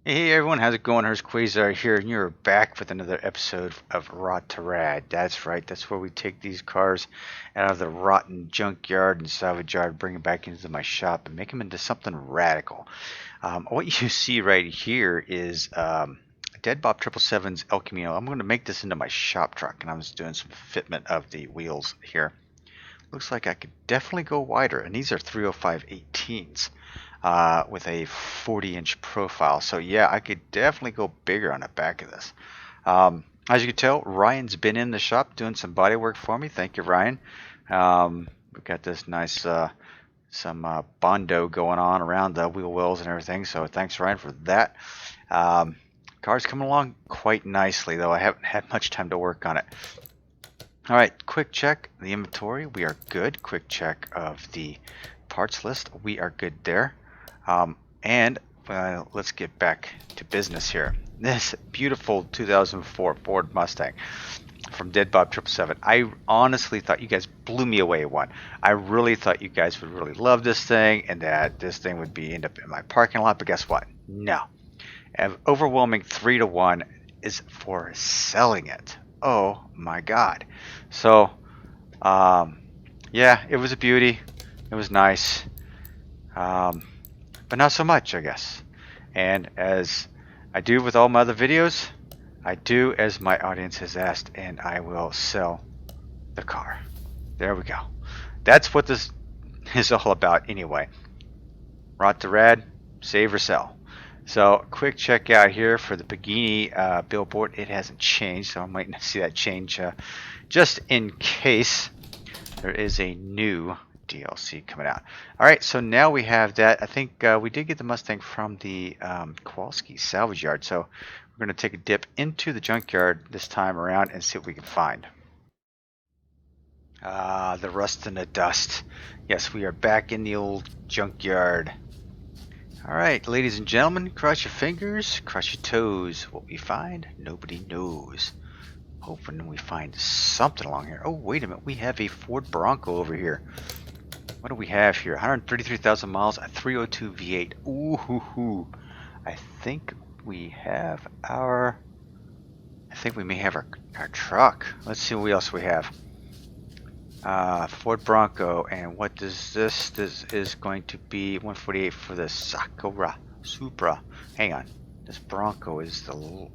Hey everyone, how's it going? Hurst Quayzar here, and you're back with another episode of Rot2Rad. That's right, that's where we take these cars out of the rotten junkyard and salvage yard, bring them back into my shop, and make them into something radical. What you see right here is Dead Bob 777's El Camino. I'm going to make this into my shop truck, and I'm just doing some fitment of the wheels here. Looks like I could definitely go wider, and these are 305 18s with a 40-inch profile. So yeah, I could definitely go bigger on the back of this. As you can tell, Ryan's been in the shop doing some body work for me. Thank you, Ryan. We've got this nice some Bondo going on around the wheel wells and everything. So thanks, Ryan, for that. Car's coming along quite nicely, though I haven't had much time to work on it. All right, quick check the inventory. We are good. Quick check of the parts list. We are good there. And let's get back to business here. This beautiful 2004 Ford Mustang from Dead Bob 777. I honestly thought you guys blew me away one. I really thought you guys would really love this thing and that this thing would end up in my parking lot. But guess what? No. An overwhelming 3-to-1 is for selling it. Oh my God. So, yeah, it was a beauty. It was nice. But not so much, I guess. And as I do with all my other videos, I do as my audience has asked, and I will sell the car. There we go. That's what this is all about anyway. Rot2Rad, save or sell. So quick check out here for the Pagini billboard. It hasn't changed, so I'm waiting to see that change just in case there is a new DLC coming out. All right, so now we have that. I think we did get the Mustang from the Kowalski salvage yard, so we're going to take a dip into the junkyard this time around and see what we can find. The rust and the dust. Yes, we are back in the old junkyard. All right, ladies and gentlemen, cross your fingers, cross your toes. What we find, nobody knows. Hoping we find something along here. Oh, wait a minute. We have a Ford Bronco over here. What do we have here? 133,000 miles, a 302 V8. Ooh, hoo, hoo. I think we have our... I think we may have our truck. Let's see what else we have. Ford Bronco, and what does this? This is going to be 148 for the Sakura Supra. Hang on, this Bronco is the.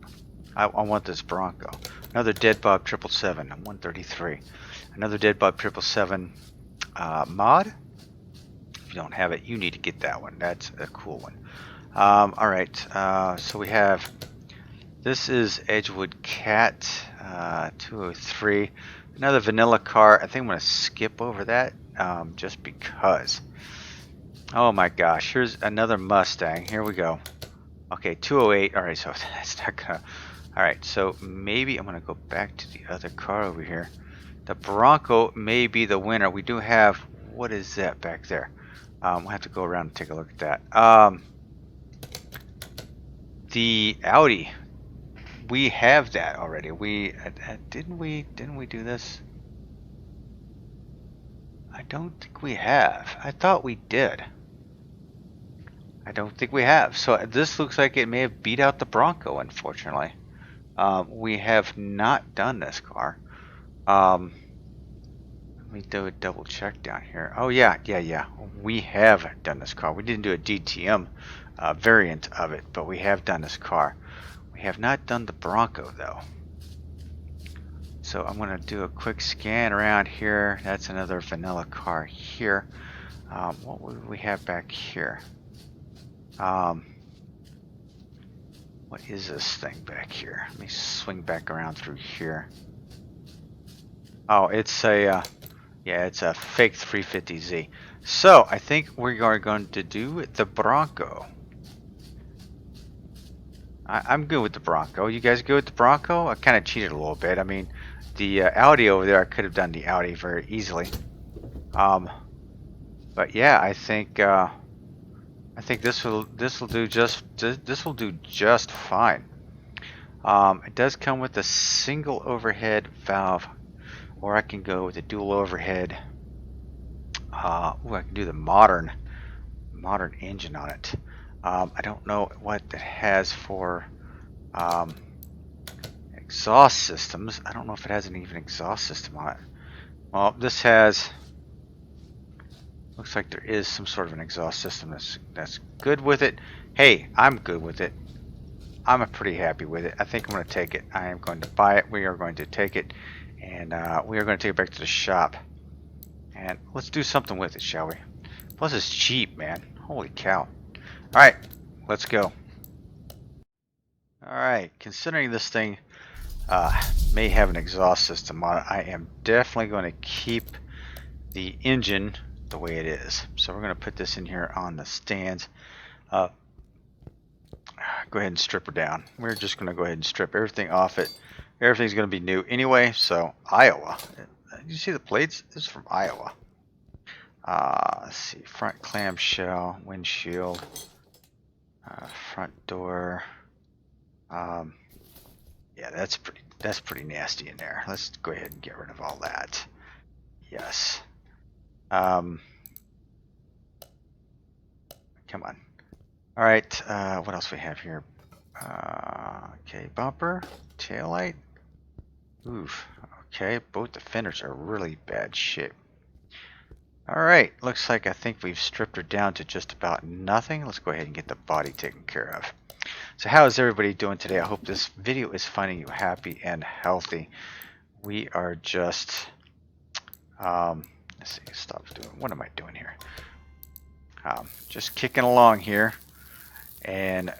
I want this Bronco. Another Dead Bob 777. 133. Another Dead Bob 777 mod. If you don't have it, you need to get that one. That's a cool one. All right. So we have. This is Edgewood Cat 203. Another vanilla car. I think I'm going to skip over that just because. Oh my gosh. Here's another Mustang. Here we go. Okay, 208. Alright, so that's not going to... Alright, so maybe I'm going to go back to the other car over here. The Bronco may be the winner. We do have... What is that back there? We'll have to go around and take a look at that. The Audi... We have that already. We didn't we do this? I don't think we have. I thought we did. I don't think we have. So this looks like it may have beat out the Bronco, unfortunately. We have not done this car. Let me do a double check down here. Oh yeah. We have done this car. We didn't do a DTM variant of it, but we have done this car. We have not done the Bronco though. So I'm going to do a quick scan around here. That's another vanilla car here. What would we have back here? What is this thing back here? Let me swing back around through here. Oh, it's a yeah, it's a fake 350Z. So I think we are going to do the Bronco. I'm good with the Bronco. You guys good with the Bronco? I kind of cheated a little bit. I mean, the Audi over there, I could have done the Audi very easily. But yeah, I think this will do just fine. It does come with a single overhead valve, or I can go with a dual overhead. I can do the modern engine on it. I don't know what it has for um, exhaust systems. I don't know if it has an even exhaust system on it. Well, this has, looks like there is some sort of an exhaust system that's good with it. Hey, I'm good with it. I'm pretty happy with it. I think I'm going to take it. I am going to buy it. We are going to take it, and we are going to take it back to the shop. And let's do something with it, shall we? Plus, it's cheap, man. Holy cow. Alright, let's go. Alright, considering this thing may have an exhaust system on it, I am definitely going to keep the engine the way it is. So we're going to put this in here on the stands. Go ahead and strip her down. We're just going to go ahead and strip everything off it. Everything's going to be new anyway, so Iowa. You see the plates? This is from Iowa. Let's see, front clamshell, windshield, front door. Yeah, that's pretty nasty in there. Let's go ahead and get rid of all that. Yes. Come on. All right. What else we have here? Okay, bumper, taillight. Oof. Okay, both the fenders are really bad shape. All right. Looks like I think we've stripped her down to just about nothing. Let's go ahead and get the body taken care of. So how is everybody doing today? I hope this video is finding you happy and healthy. We are just, let's see, stop doing, what am I doing here? Just kicking along here and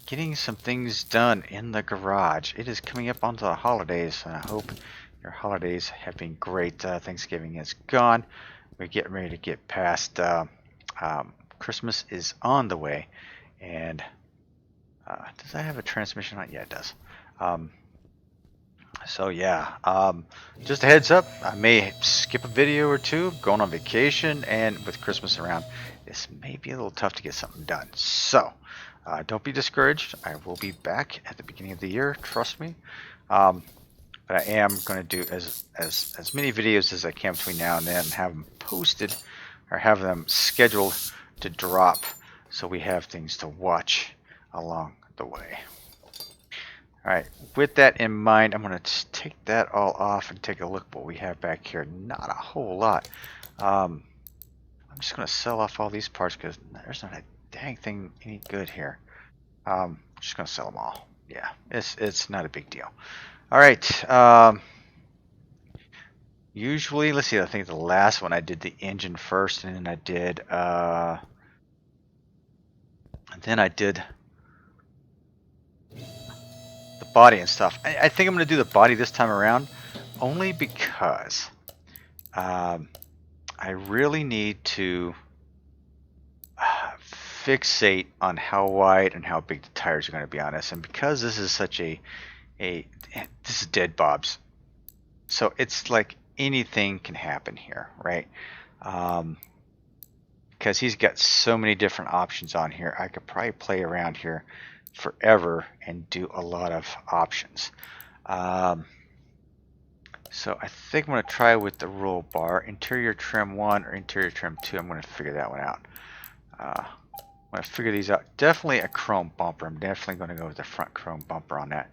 getting some things done in the garage. It is coming up onto the holidays, and I hope your holidays have been great. Thanksgiving is gone. We're getting ready to get past, Christmas is on the way, and does that have a transmission on it? Yeah, it does. So yeah, just a heads up, I may skip a video or two, going on vacation, and with Christmas around, this may be a little tough to get something done. So don't be discouraged. I will be back at the beginning of the year, trust me. But I am going to do as many videos as I can between now and then, and have them posted or have them scheduled to drop, so we have things to watch along the way. Alright, with that in mind, I'm going to take that all off and take a look at what we have back here. Not a whole lot. I'm just going to sell off all these parts because there's not a dang thing any good here. I'm just going to sell them all. Yeah, it's not a big deal. Alright, usually, let's see, I think the last one I did the engine first, and then I did the body and stuff. I think I'm going to do the body this time around, only because I really need to fixate on how wide and how big the tires are going to be on this, and because this is such this is dead bobs, so it's like anything can happen here, right? Because he's got so many different options on here, I could probably play around here forever and do a lot of options. So I think I'm going to try with the roll bar, interior trim 1 or interior trim 2. I'm going to figure that one out. I'm going to figure these out. Definitely a chrome bumper. I'm definitely going to go with the front chrome bumper on that.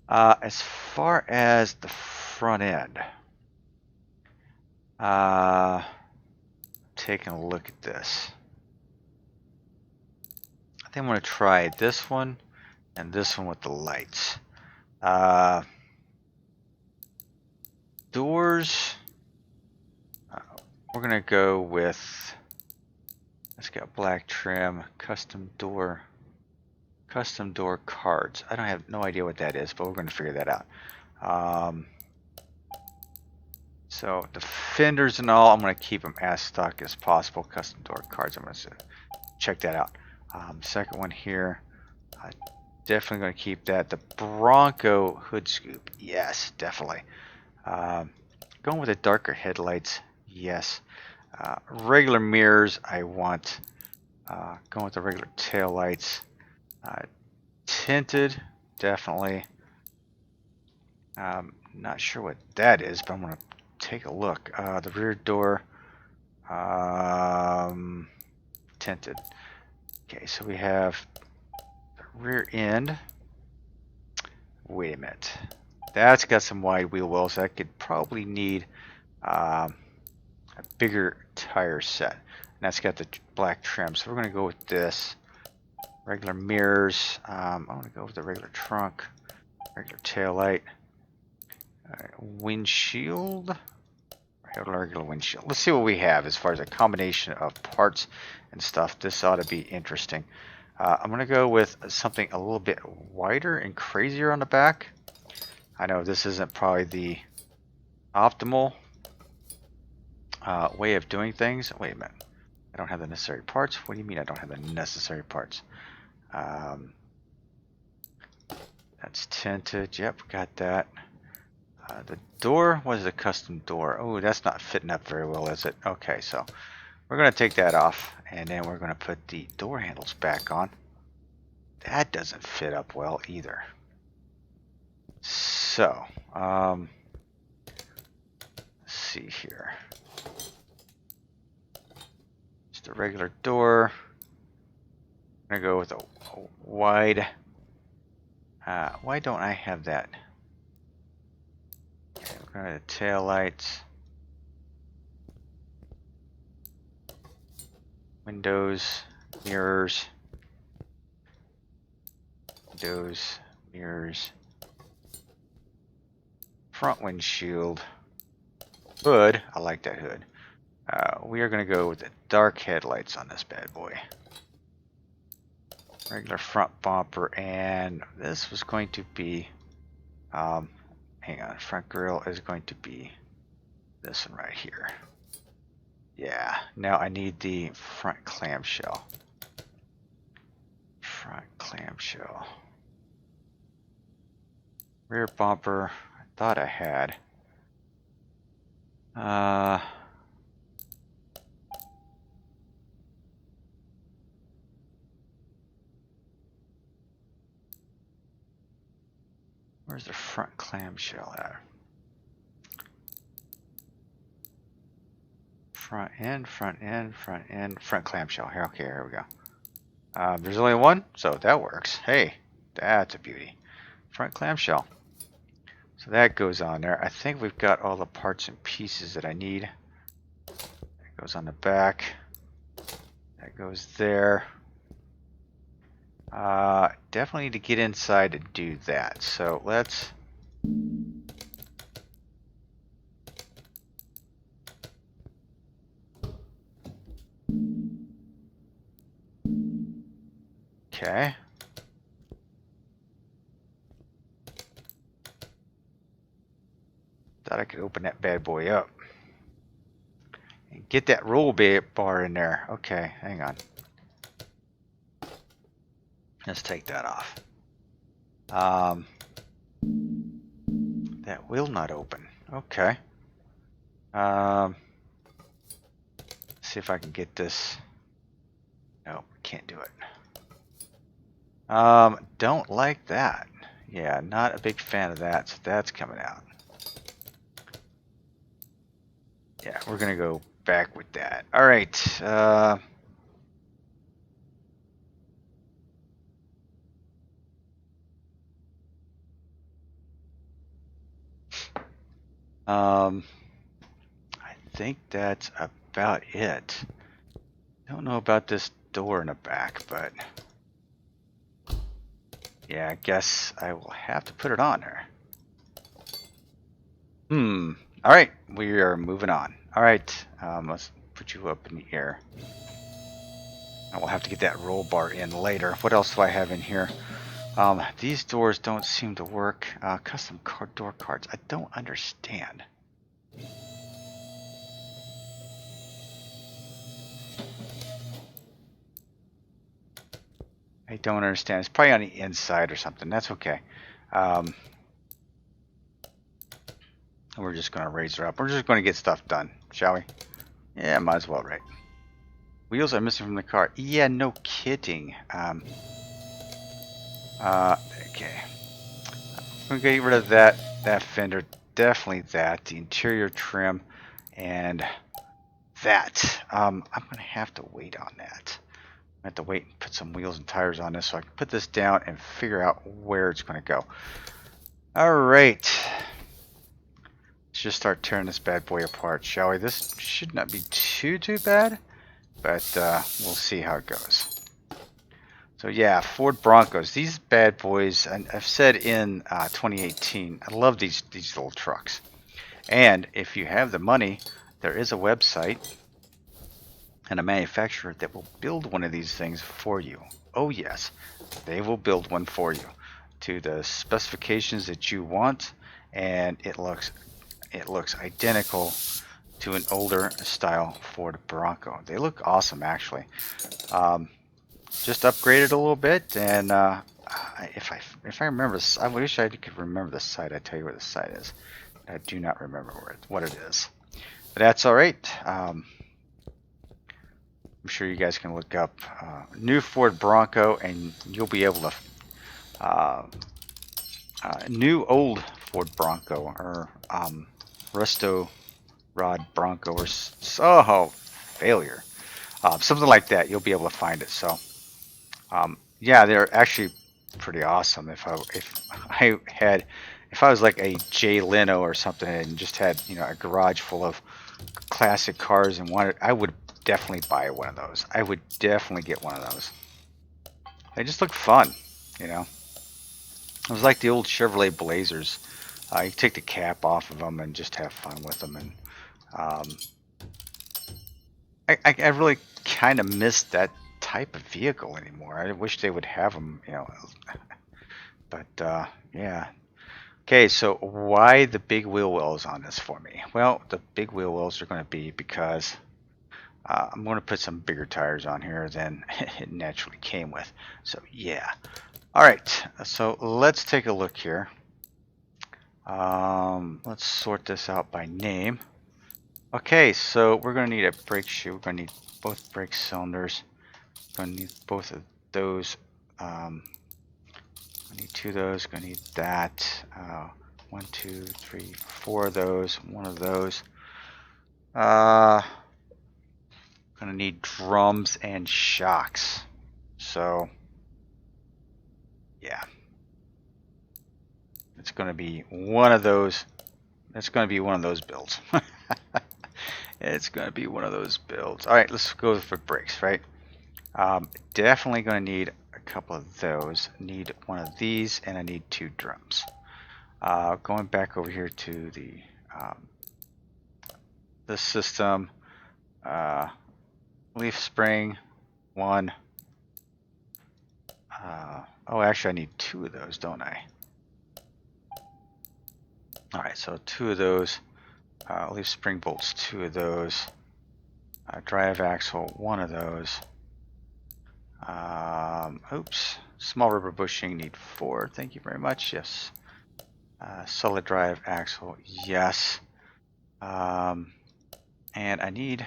As far as the front end, taking a look at this. I think I'm going to try this one and this one with the lights. Doors, we're going to go with, let's get black trim, custom door cards. I don't have no idea what that is, but we're going to figure that out. So the fenders and all, I'm going to keep them as stock as possible. Custom door cards, I'm going to check that out. Second one here, definitely going to keep that. The Bronco hood scoop, yes, definitely. Going with the darker headlights, yes. Regular mirrors, I want. Going with the regular tail lights. Tinted, definitely. Not sure what that is, but I'm going to take a look. The rear door, tinted. Okay, so we have the rear end. Wait a minute. That's got some wide wheel wells. That could probably need a bigger tire set. And that's got the black trim. So we're going to go with this. Regular mirrors. I want to go with the regular trunk. Regular tail light. Windshield. Regular windshield. Let's see what we have as far as a combination of parts and stuff. This ought to be interesting. I'm going to go with something a little bit wider and crazier on the back. I know this isn't probably the optimal way of doing things. Wait a minute. I don't have the necessary parts. What do you mean I don't have the necessary parts? That's tinted. Yep, got that. The door was a custom door. Oh, that's not fitting up very well, is it? Okay, so we're going to take that off, and then we're going to put the door handles back on. That doesn't fit up well either. So, let's see here. Just a regular door. I'm going to go with a wide. Why don't I have that? Okay, we're going to tail lights. Windows, mirrors. Windows, mirrors. Front windshield. Hood. I like that hood. We are going to go with the dark headlights on this bad boy. Regular front bumper, and this was going to be, hang on, front grille is going to be this one right here. Yeah, now I need the front clamshell. Front clamshell. Rear bumper, I thought I had. Where's the front clamshell at? Front end, front end, front end, front clamshell. Here, okay, here we go. There's only one, so that works. Hey, that's a beauty. Front clamshell. So that goes on there. I think we've got all the parts and pieces that I need. That goes on the back. That goes there. Definitely need to get inside to do that. So let's... Okay. Thought I could open that bad boy up. And get that roll bar in there. Okay, hang on. Let's take that off. That will not open. Okay. See if I can get this. No, can't do it. Don't like that. Yeah, not a big fan of that, so that's coming out. Yeah, we're gonna go back with that. All right. I think that's about it. Don't know about this door in the back, but yeah, I guess I will have to put it on there. All right, we are moving on. All right, let's put you up in the air. I will have to get that roll bar in later. What else do I have in here? These doors don't seem to work. Custom door cards. I don't understand. I don't understand. It's probably on the inside or something. That's okay. We're just going to raise her up. We're just going to get stuff done, shall we? Yeah, might as well, right? Wheels are missing from the car. Yeah, no kidding. Okay. I'm going to get rid of that fender. Definitely that. The interior trim. And that. I'm going to have to wait on that. have to wait and put some wheels and tires on this so I can put this down and figure out where it's going to go. Alright. Let's just start tearing this bad boy apart, shall we? This should not be too bad, but we'll see how it goes. So yeah, Ford Broncos. These bad boys, and I've said in 2018, I love these little trucks. And if you have the money, there is a website and a manufacturer that will build one of these things for you. Oh yes, they will build one for you to the specifications that you want, and it looks identical to an older style Ford Bronco. They look awesome, actually. Just upgraded a little bit, and if I remember, I wish I could remember the site. I tell you where the site is. I do not remember what it is, but that's all right. I'm sure you guys can look up new Ford Bronco, and you'll be able to new old Ford Bronco or Rot2Rad Bronco or failure, something like that. You'll be able to find it. So yeah, they're actually pretty awesome. If I was like a Jay Leno or something and just had, you know, a garage full of classic cars and wanted, I would definitely buy one of those. I would definitely get one of those. They just look fun, you know. It was like the old Chevrolet Blazers. You take the cap off of them and just have fun with them. And I really kind of miss that type of vehicle anymore. I wish they would have them, you know. But yeah. Okay, so why the big wheel wells on this for me? Well, the big wheel wells are going to be because I'm going to put some bigger tires on here than it naturally came with. So yeah. Alright, so let's take a look here. Let's sort this out by name. Okay, so we're going to need a brake shoe. We're going to need both brake cylinders. We're going to need both of those. I need 2 of those. Going to need that. 1, 2, 3, 4 of those. 1 of those. Going to need drums and shocks. So yeah, it's going to be one of those. It's going to be one of those builds. It's going to be one of those builds. All right, let's go for brakes, right? Definitely going to need a couple of those. Need one of these, and I need 2 drums. Going back over here to the system. Leaf spring, 1. Oh, actually, I need 2 of those, don't I? All right, so 2 of those. Leaf spring bolts, 2 of those. Drive axle, 1 of those. Oops. Small rubber bushing, need 4. Thank you very much. Yes. Solid drive axle, yes. And I need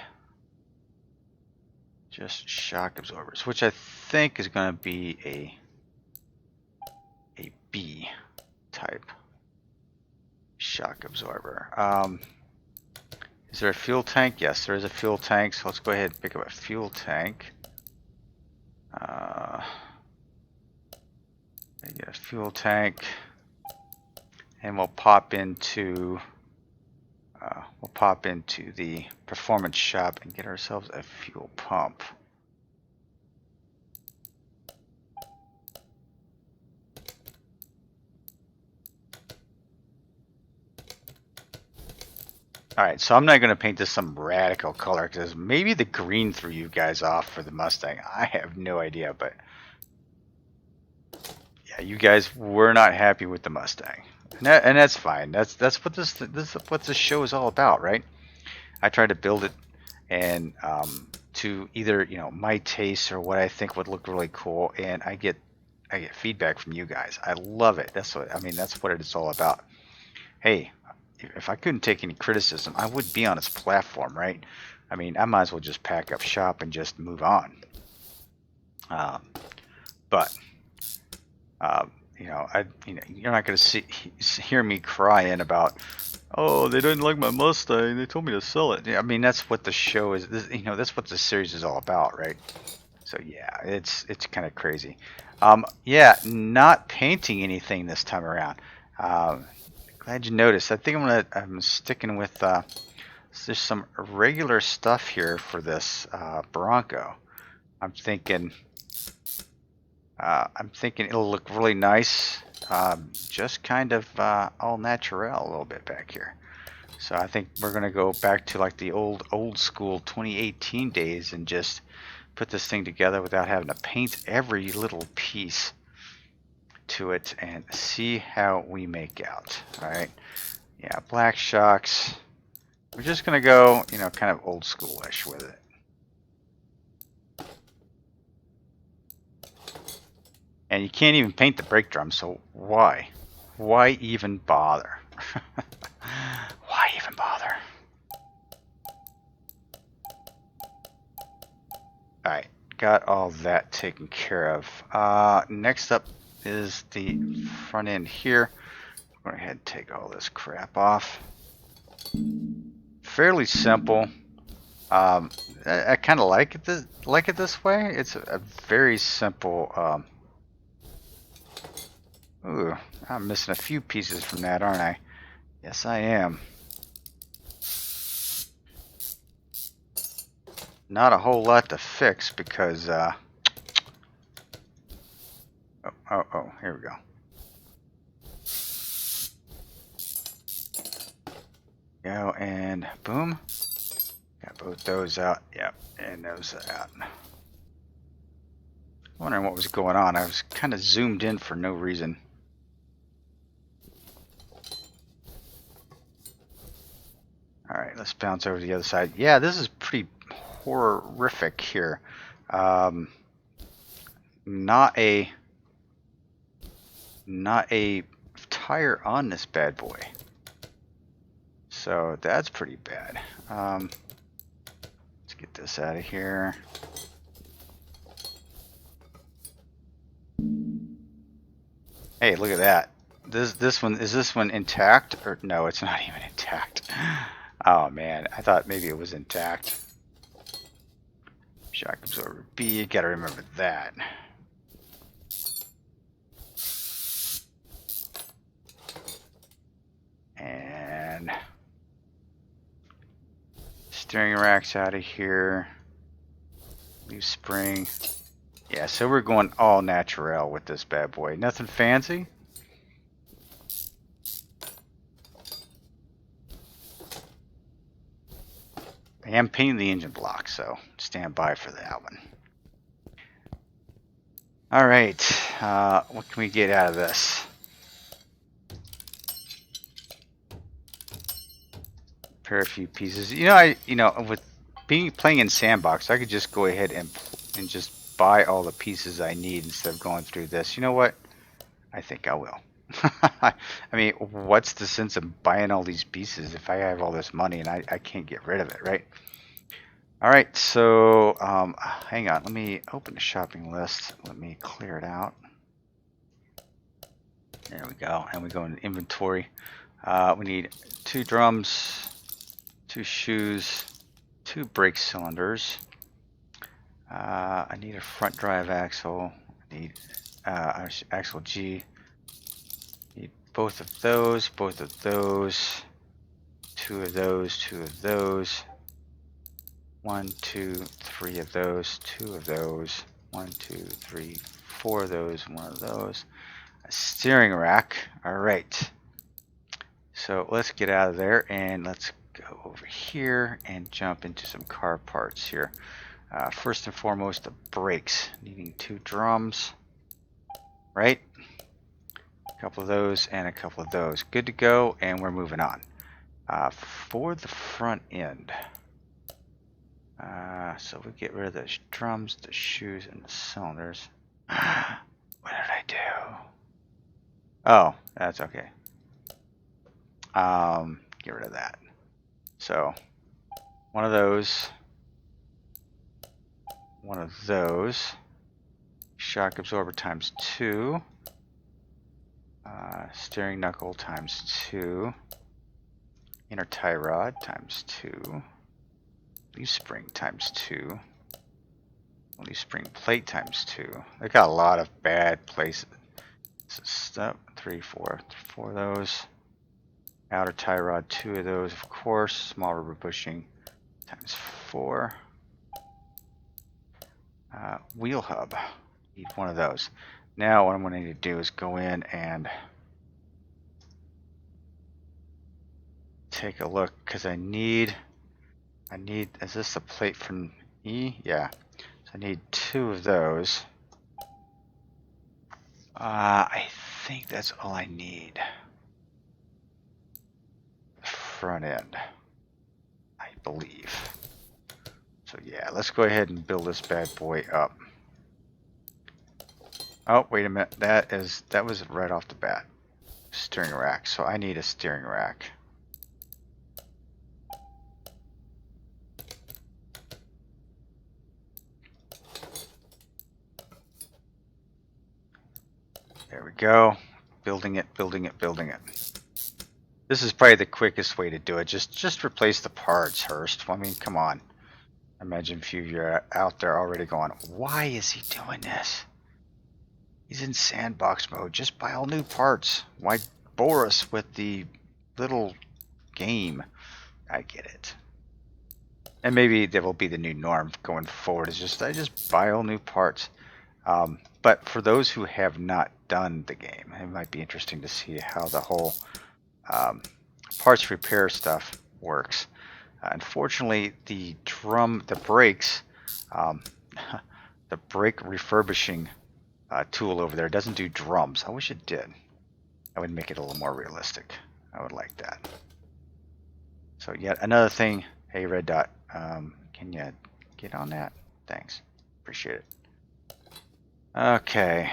just shock absorbers, which I think is going to be a B type shock absorber. Is there a fuel tank? Yes, there is a fuel tank. So let's go ahead and pick up a fuel tank. Get a fuel tank, and we'll pop into the performance shop and get ourselves a fuel pump. Alright, so I'm not going to paint this some radical color because maybe the green threw you guys off for the Mustang. I have no idea, but yeah, you guys were not happy with the Mustang. And that's fine. That's what this is what this show is all about, right? I try to build it and to either, you know, my taste or what I think would look really cool, and I get feedback from you guys. I love it. That's what it's all about. Hey, if I couldn't take any criticism, I would be on its platform, right? I mean, I might as well just pack up shop and just move on. But you know, you're not going to hear me crying about, oh, they didn't like my Mustang. They told me to sell it. I mean, that's what the show is. You know, that's what the series is all about, right? So yeah, it's kind of crazy. Yeah, not painting anything this time around. Glad you noticed. I think I'm sticking with there's some regular stuff here for this Bronco. I'm thinking it'll look really nice, just kind of all natural a little bit back here. So I think we're gonna go back to like the old school 2018 days and just put this thing together without having to paint every little piece to it and see how we make out. All right, yeah, black shocks. We're just gonna go, you know, kind of old schoolish with it. And you can't even paint the brake drum, so why? Why even bother? Why even bother? Alright, got all that taken care of. Next up is the front end here. Go ahead and take all this crap off. Fairly simple. I kind of like it this way. It's a very simple. Ooh, I'm missing a few pieces from that, aren't I? Yes, I am. Not a whole lot to fix because, oh, here we go. Go and boom. Got both those out. Yep, and those are out. Wondering what was going on. I was kind of zoomed in for no reason. Alright, let's bounce over to the other side. Yeah, this is pretty horrific here. Not a tire on this bad boy. So that's pretty bad. Let's get this out of here. Hey, look at that. This one intact? Or no, it's not even intact. Oh man, I thought maybe it was intact. Shock absorber B, you gotta remember that. And steering rack's out of here. Leaf spring. Yeah, so we're going all natural with this bad boy. Nothing fancy. I am painting the engine block, so stand by for that one. All right, what can we get out of this? Repair a few pieces. You know, with playing in Sandbox, I could just go ahead and just buy all the pieces I need instead of going through this. You know what? I think I will. I mean, what's the sense of buying all these pieces if I have all this money and I can't get rid of it, right? All right, so hang on. Let me open the shopping list. Let me clear it out. There we go. And we go into inventory. We need 2 drums, 2 shoes, 2 brake cylinders. I need a front drive axle. I need axle G. Need both of those, 2 of those, 2 of those. 1, 2, 3 of those, 2 of those. 1, 2, 3, 4 of those, 1 of those. A steering rack. All right. So let's get out of there and let's go over here and jump into some car parts here. First and foremost, the brakes. Needing 2 drums, right? A couple of those and a couple of those. Good to go, and we're moving on. For the front end, so we get rid of the drums, the shoes, and the cylinders. What did I do? Oh, that's okay. Get rid of that. So, one of those. One of those. Shock absorber times 2. Steering knuckle times 2. Inner tie rod times 2. Leaf spring times 2. Only spring plate times 2. They got a lot of bad places. Step 3, 4 of those. Outer tie rod, 2 of those, of course. Small rubber bushing times 4. Wheel hub, need 1 of those. Now what I'm going to need to do is go in and take a look, because I need, is this a plate from E? Yeah. So I need 2 of those. I think that's all I need. Front end, I believe. So yeah, let's go ahead and build this bad boy up. Oh, wait a minute. That was right off the bat. Steering rack. So I need a steering rack. There we go. Building it, building it, building it. This is probably the quickest way to do it. Just replace the parts, Hurst. I mean, come on. Imagine a few of you are out there already going, why is he doing this? He's in sandbox mode. Just buy all new parts. Why bore us with the little game? I get it. And maybe that will be the new norm going forward. Is just I just buy all new parts. But for those who have not done the game, it might be interesting to see how the whole parts repair stuff works. Unfortunately, the brakes, the brake refurbishing tool over there doesn't do drums. I wish it did. That would make it a little more realistic. I would like that. So yet another thing. Hey, Red Dot, can you get on that? Thanks. Appreciate it. Okay.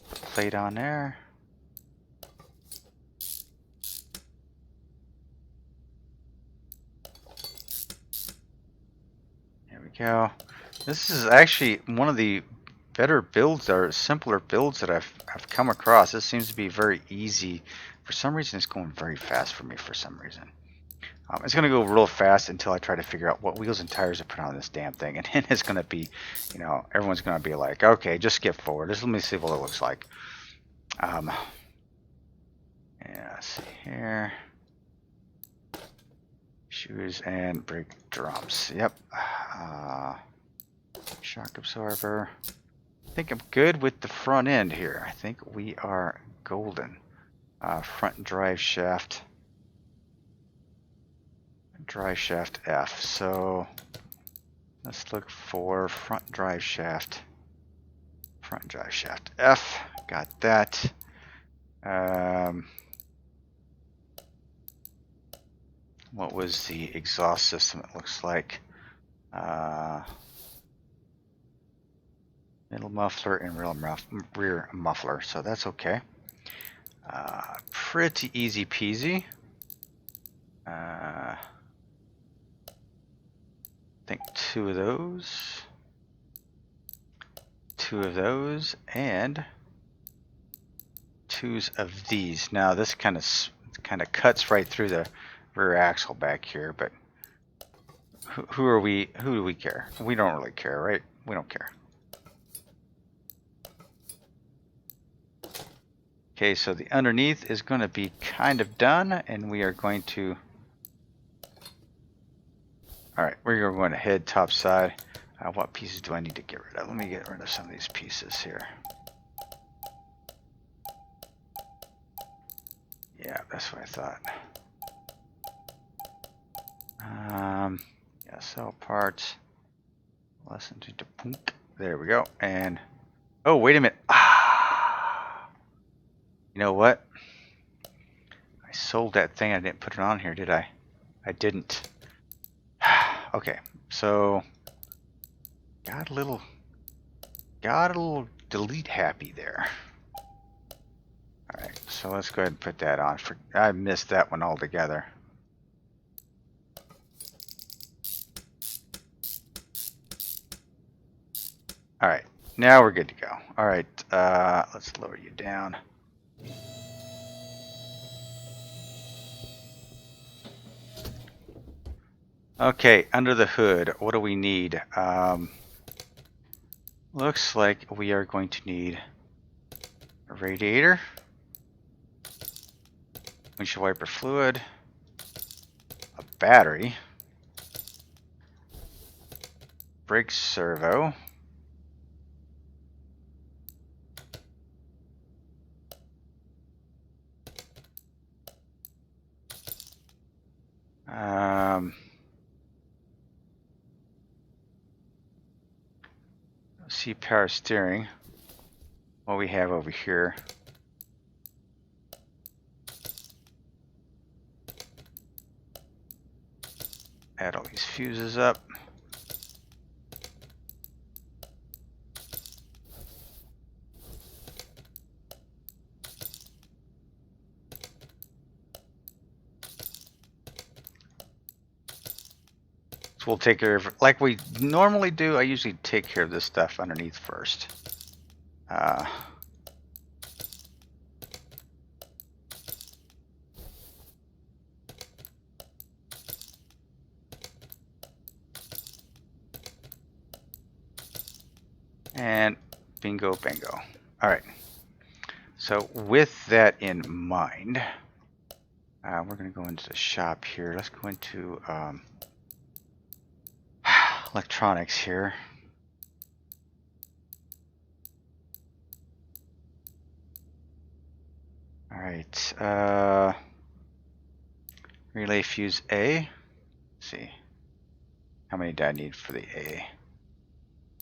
Plate on there. There we go. This is actually one of the better builds or simpler builds that I've come across. This seems to be very easy. For some reason, it's going very fast for me for some reason. It's going to go real fast until I try to figure out what wheels and tires to put on this damn thing. And then it's going to be, you know, everyone's going to be like, okay, just skip forward. Let me see what it looks like. Yeah, let's see here. Shoes and brake drums. Yep. Shock absorber. I think I'm good with the front end here. I think we are golden. Front drive shaft. Drive shaft F. So let's look for front drive shaft. Front drive shaft F. Got that. What was the exhaust system? It looks like middle muffler and rear muffler. So that's okay. Pretty easy peasy. I think 2 of those, 2 of those, and 2s of these. Now this kind of cuts right through the rear axle back here, but who are we? Who do we care? We don't really care, right? We don't care. Okay, so the underneath is going to be kind of done, and we are going to. All right, we're going to head top side. What pieces do I need to get rid of? Let me get rid of some of these pieces here. Yeah, that's what I thought. Yeah, sell parts. Lesson to punk. There we go. And oh, wait a minute. You know what? I sold that thing. I didn't put it on here, did I? I didn't. Okay, so got a little delete happy there. All right, so let's go ahead and put that on. I missed that one altogether. All right, now we're good to go. All right, let's lower you down. Okay, under the hood, what do we need? Looks like we are going to need a radiator, windshield wiper fluid, a battery, brake servo, see power steering. What we have over here. Add all these fuses up. So we'll take care of, like we normally do, I usually take care of this stuff underneath first. And bingo, bango. All right. So with that in mind, we're going to go into the shop here. Let's go into electronics here. All right. Relay fuse A. Let's see. How many do I need for the A?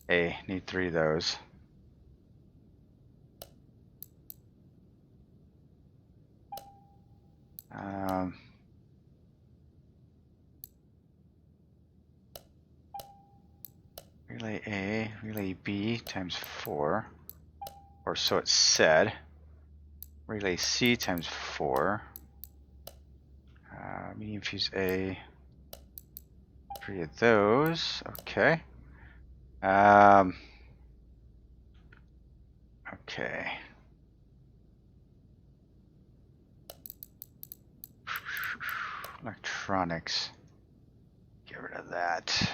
A, need 3 of those. Relay A, relay B times 4, or so it said. Relay C times 4. Medium fuse A, 3 of those. Okay. Okay. Electronics. Get rid of that.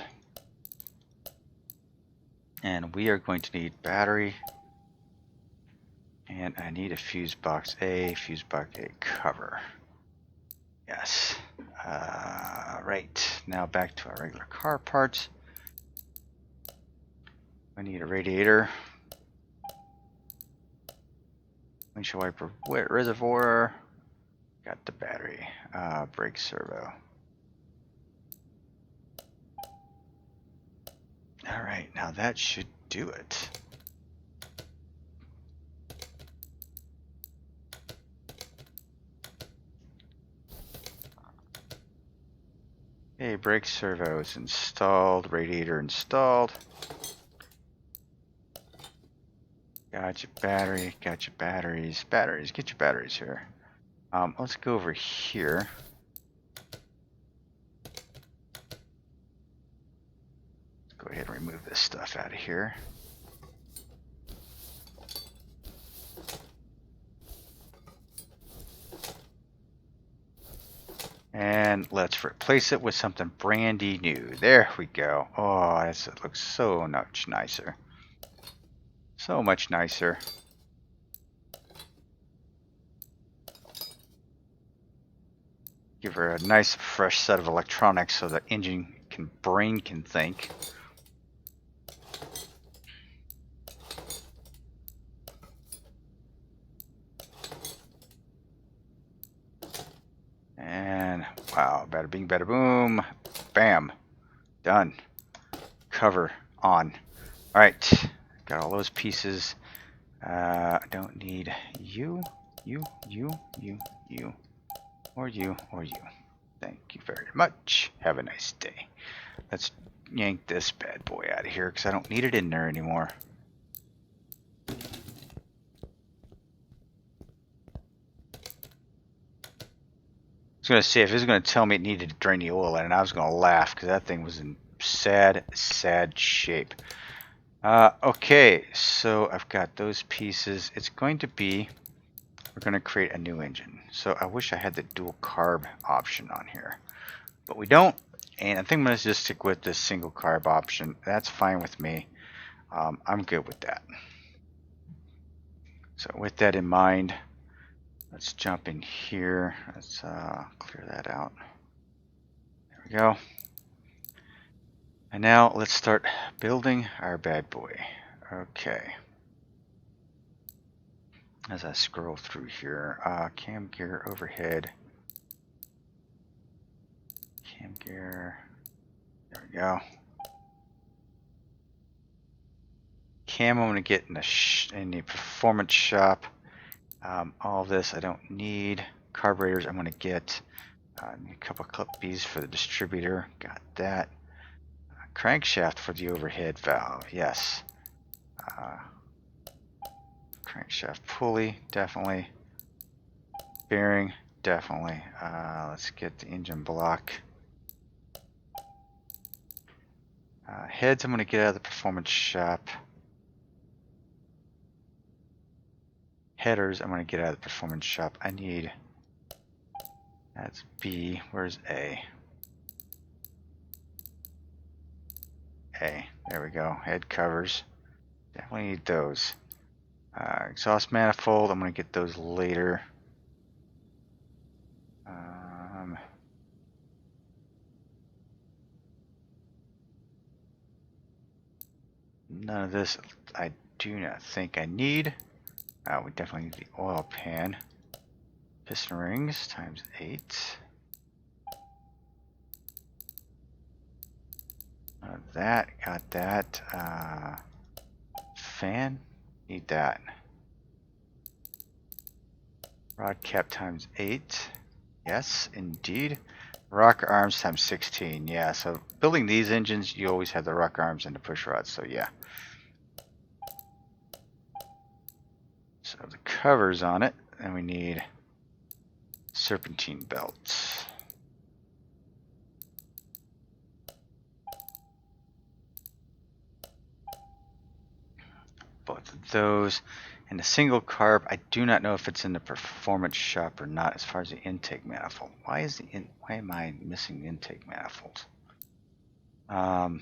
And we are going to need battery. And I need a fuse box A cover. Yes. Right. Now back to our regular car parts. I need a radiator. Windshield wiper reservoir. Got the battery. Brake servo. Alright, now that should do it. Okay, brake servo is installed, radiator installed. Got your battery, got your batteries. Batteries, get your batteries here. Let's go over here. Let's go ahead and remove this stuff out of here. And let's replace it with something brandy new. There we go. Oh, it looks so much nicer. So much nicer. Give her a nice fresh set of electronics so the brain can think. And wow, bada bing, bada boom, bam, done. Cover on. All right, got all those pieces. I don't need you, or you. Thank you very much. Have a nice day. Let's yank this bad boy out of here because I don't need it in there anymore. I was going to say, if it was going to tell me it needed to drain the oil in, and I was going to laugh because that thing was in sad shape. Okay, so I've got those pieces. It's going to be, we're going to create a new engine. So I wish I had the dual carb option on here, but we don't. And I think I'm going to just stick with this single carb option. That's fine with me. I'm good with that. So with that in mind, let's jump in here. Let's clear that out. There we go. And now let's start building our bad boy. Okay. As I scroll through here, cam gear overhead. Cam gear. There we go. Cam I'm going to get in the performance shop. All of this I don't need. Carburetors I'm going to get. A couple clippies for the distributor. Got that. Crankshaft for the overhead valve. Yes. Crankshaft pulley. Definitely. Bearing. Definitely. Let's get the engine block. Heads I'm going to get out of the performance shop. Headers I'm going to get out of the performance shop. I need... That's B. Where's A? A. There we go. Head covers. Definitely need those. Exhaust manifold. I'm going to get those later. None of this I do not think I need. We definitely need the oil pan. Piston rings times 8. That, got that. Fan, need that. Rod cap times 8. Yes, indeed. Rocker arms times 16. Yeah, so building these engines, you always have the rocker arms and the push rods, so yeah. So the covers on it, and we need serpentine belts. Both of those. And the single carb, I do not know if it's in the performance shop or not as far as the intake manifold. Why am I missing the intake manifold? Intake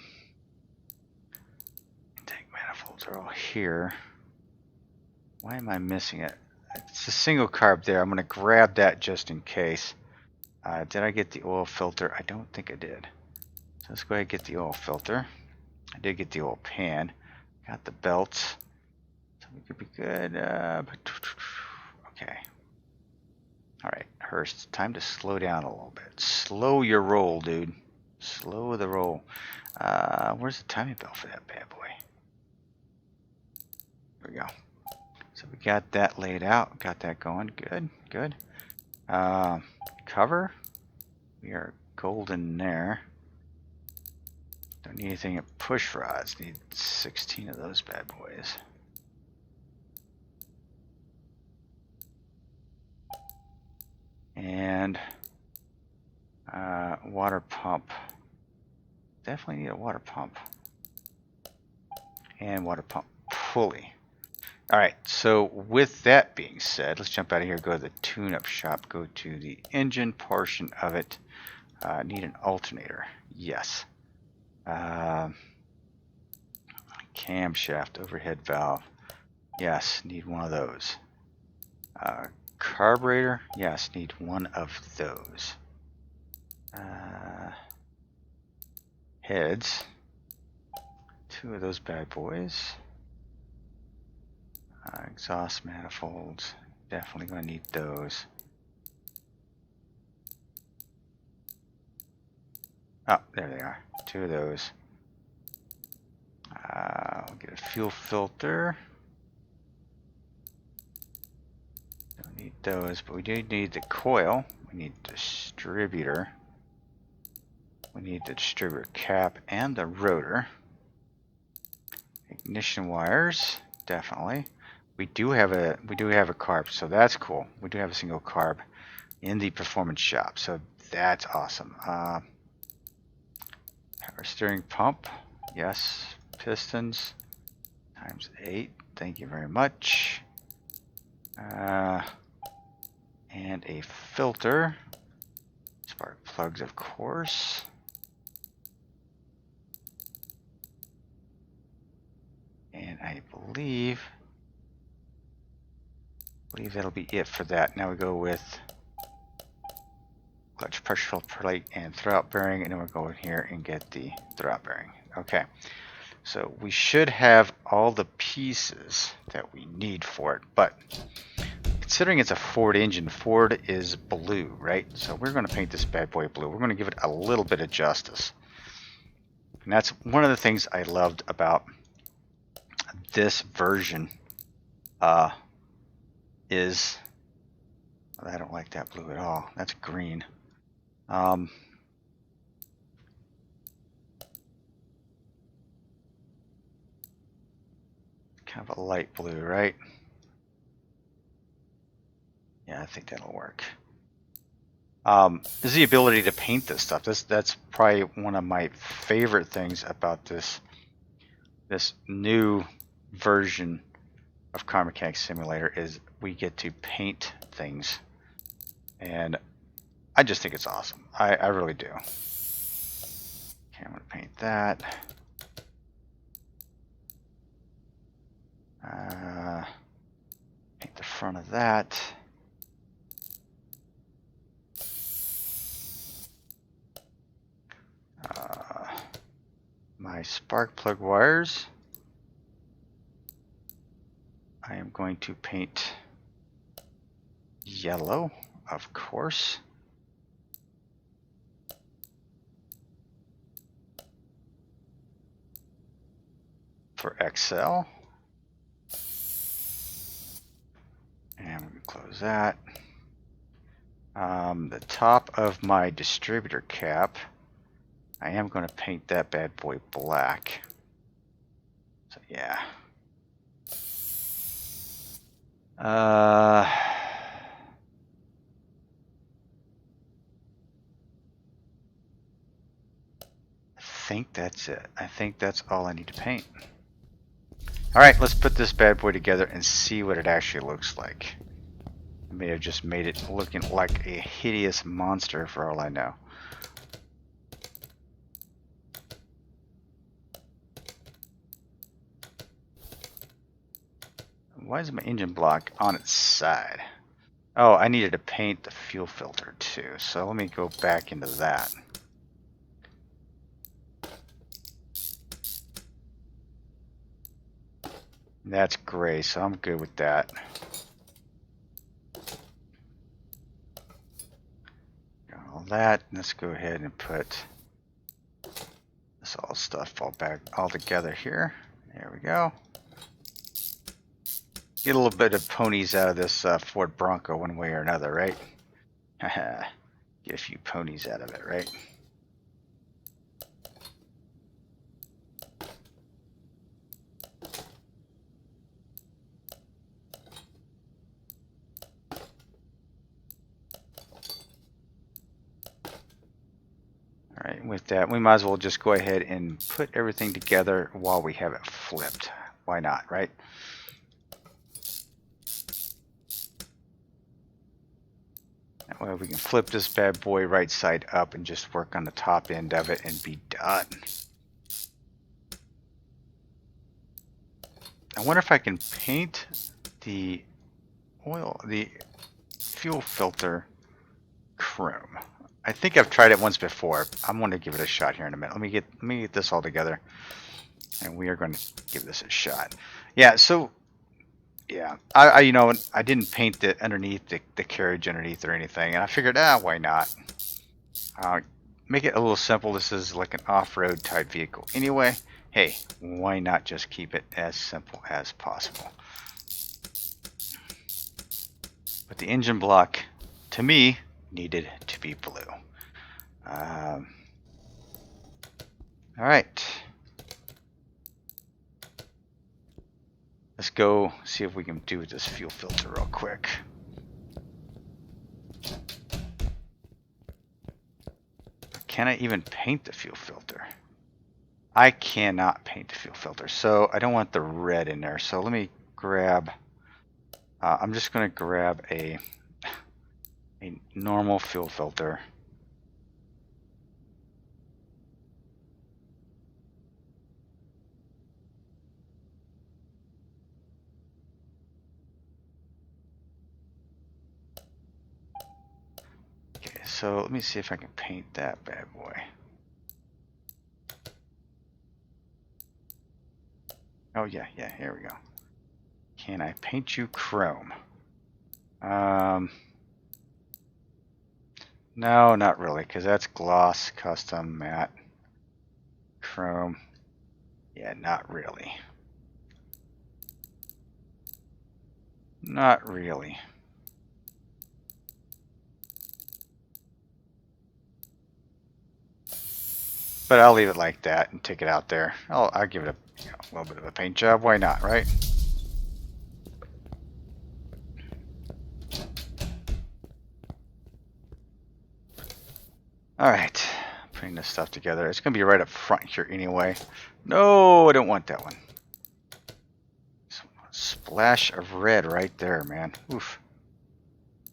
manifolds are all here. Why am I missing it? It's a single carb there. I'm going to grab that just in case. Did I get the oil filter? I don't think I did. So let's go ahead and get the oil filter. I did get the oil pan. Got the belts. So we could be good. Okay. Alright, Hurst. Time to slow down a little bit. Slow your roll, dude. Slow the roll. Where's the timing belt for that bad boy? There we go. So we got that laid out. Got that going. Good, good. Cover. We are golden there. Don't need anything at push rods. Need 16 of those bad boys. And water pump. Definitely need a water pump. And water pump pulley. Alright, so with that being said, let's jump out of here, go to the tune-up shop, go to the engine portion of it. Need an alternator. Yes. Camshaft, overhead valve. Yes, need one of those. Carburetor. Yes, need one of those. Heads. 2 of those bad boys. Exhaust manifolds. Definitely going to need those. Oh, there they are. 2 of those. We'll get a fuel filter. Don't need those, but we do need the coil. We need distributor. We need the distributor cap and the rotor. Ignition wires, definitely. We do have a carb, so that's cool. We do have a single carb in the performance shop, so that's awesome. Power steering pump, yes. Pistons times 8. Thank you very much. And a filter. Spark plugs, of course. And I believe that'll be it for that. Now we go with clutch pressure plate and throwout bearing, and then we'll go in here and get the throwout bearing. Okay, so we should have all the pieces that we need for it, but considering it's a Ford engine, Ford is blue, right? So we're going to paint this bad boy blue. We're going to give it a little bit of justice. And that's one of the things I loved about this version is I don't like that blue at all. That's green. Kind of a light blue, right? Yeah, I think that'll work. Is the ability to paint this stuff. That's probably one of my favorite things about this new version of Car Mechanics Simulator is we get to paint things, and I just think it's awesome. I really do. Okay, I'm gonna paint that. Paint the front of that. My spark plug wires, I am going to paint yellow, of course. For XL. And we can close that. The top of my distributor cap, I am going to paint that bad boy black. So yeah. I think that's it. I think that's all I need to paint. Alright, let's put this bad boy together and see what it actually looks like. I may have just made it looking like a hideous monster for all I know. Why is my engine block on its side? Oh, I needed to paint the fuel filter too, so let me go back into that. That's gray, so I'm good with that. Got all that. Let's go ahead and put this stuff all together here. There we go. Get a little bit of ponies out of this Ford Bronco one way or another, right? Get a few ponies out of it, right? Alright, with that, we might as well just go ahead and put everything together while we have it flipped. Why not, right? That way we can flip this bad boy right side up and just work on the top end of it and be done. I wonder if I can paint the fuel filter chrome. I think I've tried it once before. I'm going to give it a shot here in a minute. Let me get this all together, and we are going to give this a shot. Yeah. So, yeah, I you know, I didn't paint it underneath the carriage underneath or anything, and I figured, why not? Make it a little simple. This is like an off-road type vehicle. Anyway, hey, why not just keep it as simple as possible? But the engine block, to me, needed to be blue. All right. Let's go see if we can do this fuel filter real quick. Can I even paint the fuel filter? I cannot paint the fuel filter, so I don't want the red in there. So let me grab, I'm just going to grab a normal fuel filter. so let me see if I can paint that bad boy. Oh yeah, here we go. Can I paint you chrome? No, not really, because that's gloss, custom, matte, chrome. Yeah, not really. Not really. But I'll leave it like that and take it out there. I'll give it a little bit of a paint job. Why not, right? Alright, putting this stuff together. It's going to be right up front here anyway. No, I don't want that one. Splash of red right there, man. Oof.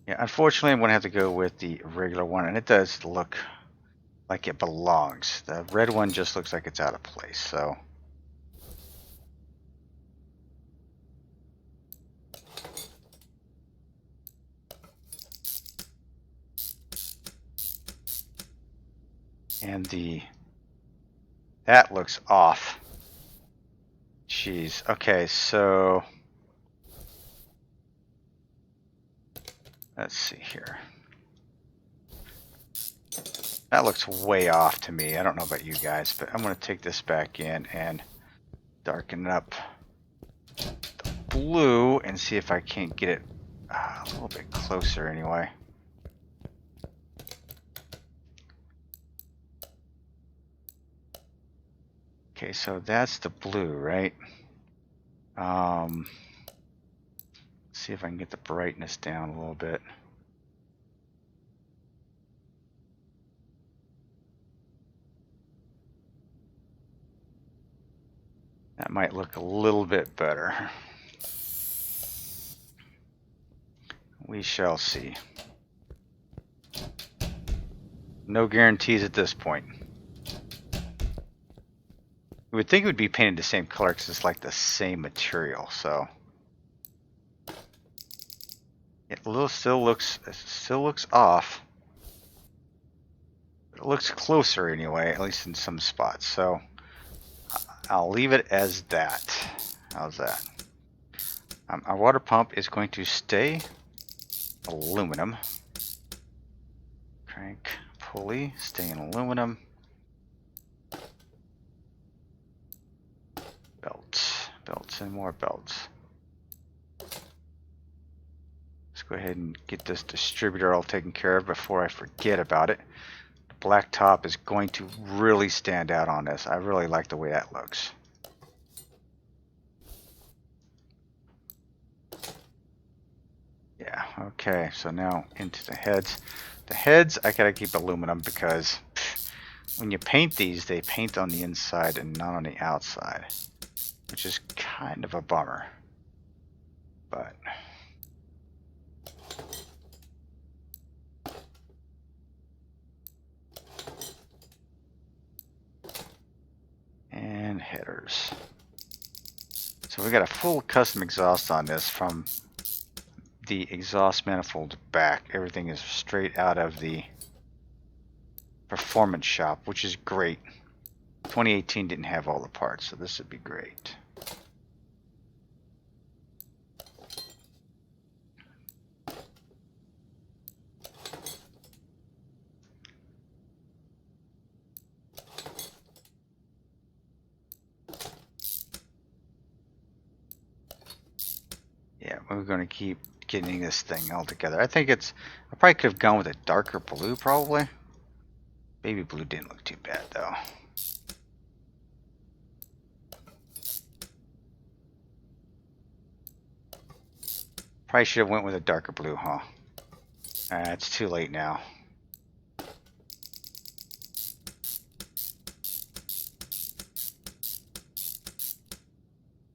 Yeah, unfortunately, I'm going to have to go with the regular one, and it does look like it belongs. The red one just looks like it's out of place, so... And that looks off. Jeez. Okay, so let's see here. That looks way off to me. I don't know about you guys, but I'm going to take this back in and darken up the blue and see if I can't get it a little bit closer anyway. Okay, so that's the blue, right? See if I can get the brightness down a little bit. That might look a little bit better. We shall see. No guarantees at this point. You would think it would be painted the same color because it's like the same material, so it still looks off. It looks closer anyway, at least in some spots. So I'll leave it as that. How's that? Our water pump is going to stay aluminum. Crank pulley, stay in aluminum. Belts and more belts. Let's go ahead and get this distributor all taken care of before I forget about it. The black top is going to really stand out on this. I really like the way that looks. Yeah, okay, so now into the heads. The heads, I gotta keep aluminum because when you paint these, they paint on the inside and not on the outside, which is kind of a bummer. But and headers. So we got a full custom exhaust on this from the exhaust manifold back. Everything is straight out of the performance shop, which is great. 2018 didn't have all the parts, so this would be great. Yeah, we're going to keep getting this thing all together. I think I probably could have gone with a darker blue, probably. Baby blue didn't look too bad, though. Probably should have went with a darker blue, huh? It's too late now.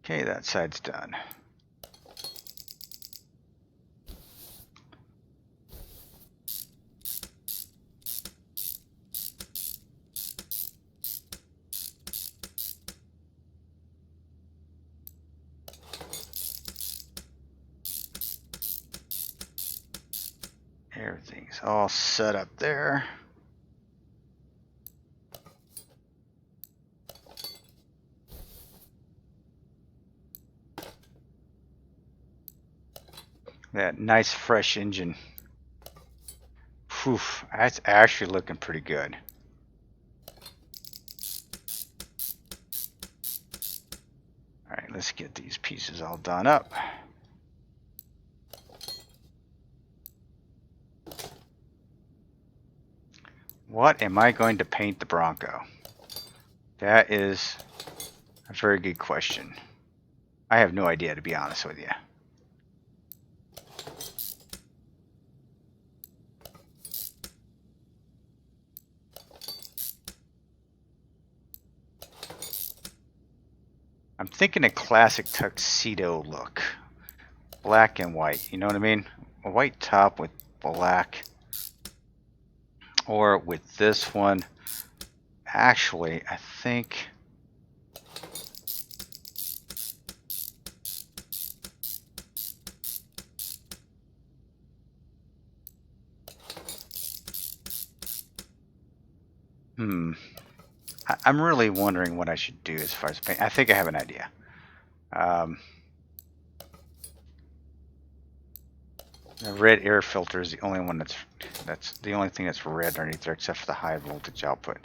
Okay, that side's done. Everything's all set up there. That nice fresh engine. Whew, that's actually looking pretty good. Alright, let's get these pieces all done up. What am I going to paint the Bronco? That is a very good question. I have no idea, to be honest with you. I'm thinking a classic tuxedo look. Black and white, you know what I mean? A white top with black. Or with this one. Actually, I think... I'm really wondering what I should do as far as paint. I think I have an idea. The red air filter is the only one that's the only thing that's red underneath there, except for the high voltage output.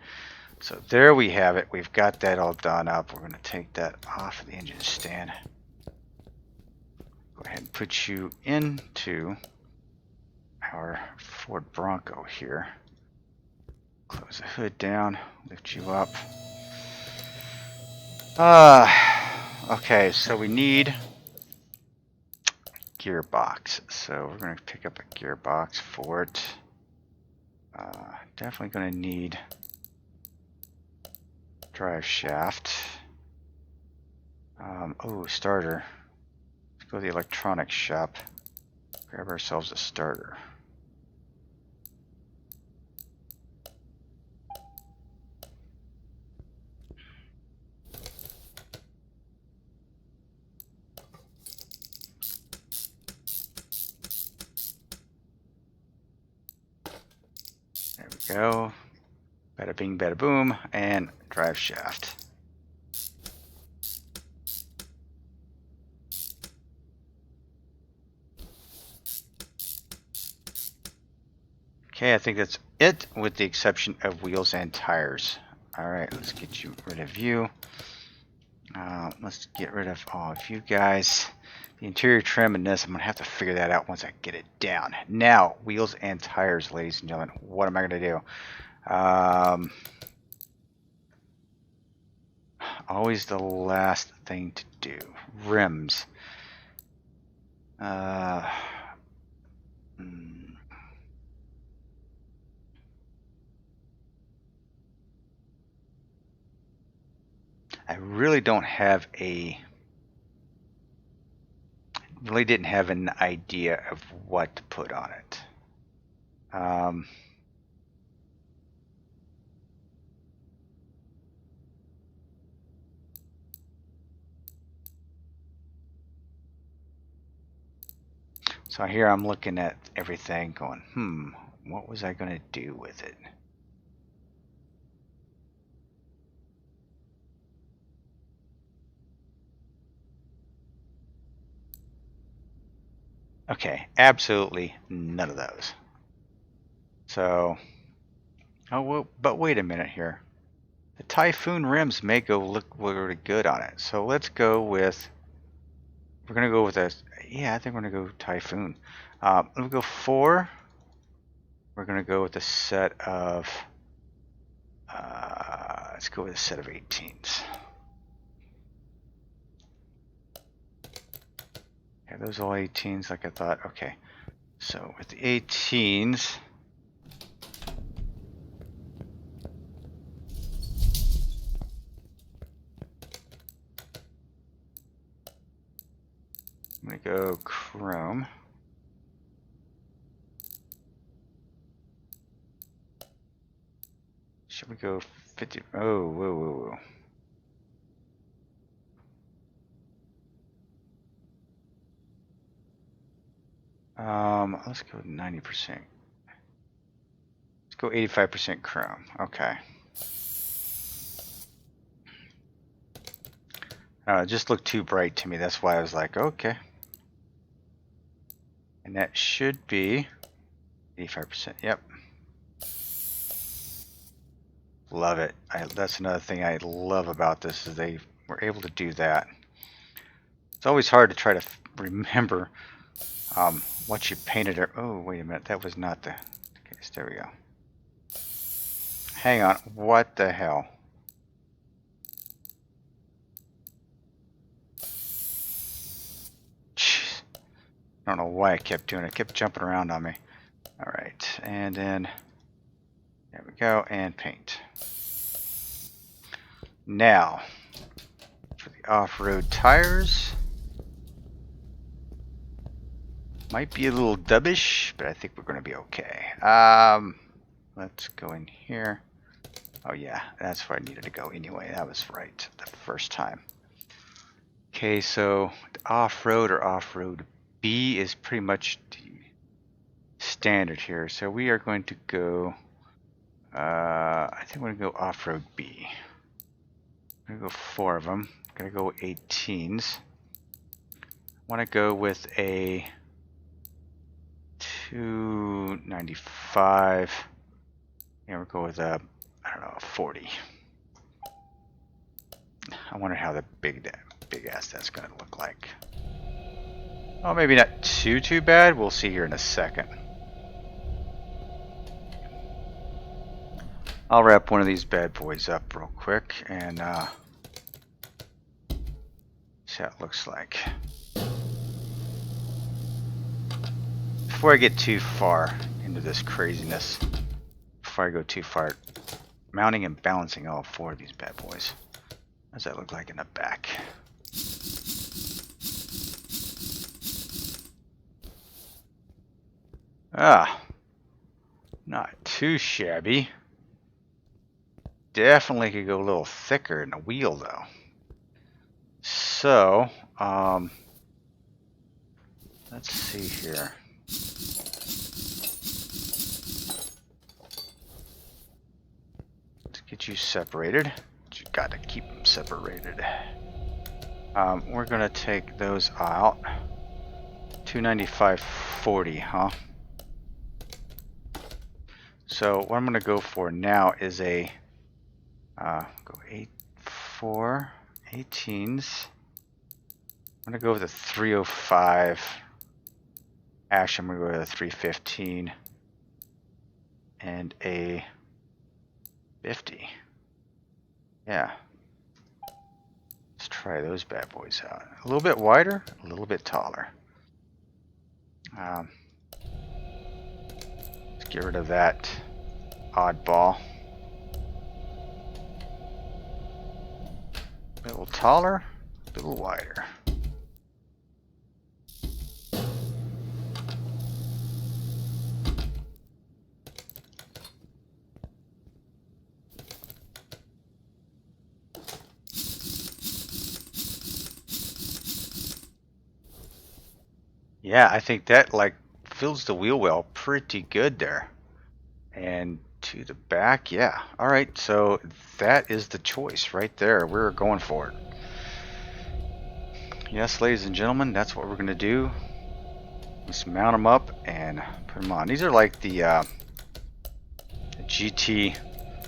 So there we have it. We've got that all done up. We're going to take that off of the engine stand. Go ahead and put you into our Ford Bronco here. Close the hood down, lift you up. Okay, so we need a gearbox. So we're going to pick up a gearbox for it. Definitely going to need drive shaft. Oh, starter. Let's go to the electronics shop. Grab ourselves a starter. There we go. Bada bing, bada boom, and drive shaft. Okay, I think that's it, with the exception of wheels and tires. Alright, let's get you rid of you. Let's get rid of all of you guys. The interior trim and this, I'm going to have to figure that out once I get it down. Now, wheels and tires, ladies and gentlemen. What am I going to do? Always the last thing to do. Rims. I really don't have really didn't have an idea of what to put on it. So here I'm looking at everything going, what was I going to do with it? Okay, absolutely none of those. So, oh, well, but wait a minute here. The Typhoon rims may look really good on it. So let's go with, we're going to go with a, yeah, I think we're going to go Typhoon. Let me go 4. We're going to go with a set of, let's go with a set of 18s. Yeah, those all 18s like I thought. Okay, so with the 18s, I'm going to go chrome. Should we go 50? Oh, whoa. Let's go 90%. go 85% chrome. Okay. It just looked too bright to me. That's why I was like, okay. And that should be 85%. Yep. Love it. That's another thing I love about this is they were able to do that. It's always hard to try to remember what you painted. Oh, wait a minute. That was not the case. There we go. Hang on. What the hell? Jeez. I don't know why I kept doing it. It kept jumping around on me. All right. And then there we go. And paint. Now, for the off-road tires. Might be a little dubbish, but I think we're going to be okay. Let's go in here. Oh yeah, that's where I needed to go anyway. That was right the first time. Okay, so off-road or off-road B is pretty much the standard here. So we are going to go, I think we're going to go off-road B. I'm going to go 4 of them. I'm going to go 18s. I want to go with a 295. Yeah, we'll go with a, I don't know, a 40. I wonder how the big ass that's gonna look like. Oh, maybe not too bad. We'll see here in a second. I'll wrap one of these bad boys up real quick and see how it looks like. Before I get too far into this craziness, before I go too far, mounting and balancing all 4 of these bad boys. What does that look like in the back? Ah, not too shabby. Definitely could go a little thicker in the wheel though. So, let's see here. Get you separated. You got to keep them separated. We're gonna take those out. 295/40, huh? So what I'm gonna go for now is a go 84 18s. I'm gonna go with a 305. Actually, I'm gonna go with a 315 and a 50. Yeah. Let's try those bad boys out. A little bit wider, a little bit taller. Let's get rid of that oddball. A little taller, a little wider. Yeah, I think that like fills the wheel well pretty good there. And to the back, yeah. All right, so that is the choice right there. We're going for it. Yes, ladies and gentlemen, that's what we're going to do. Let's mount them up and put them on. These are like the GT,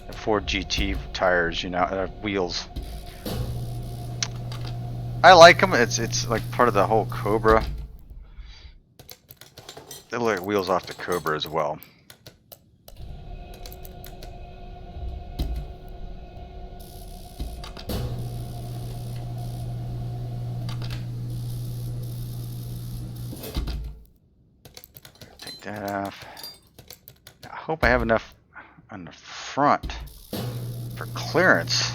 the Ford GT tires, you know, wheels. I like them. It's like part of the whole Cobra. They look like wheels off the Cobra as well. Take that off. I hope I have enough on the front for clearance.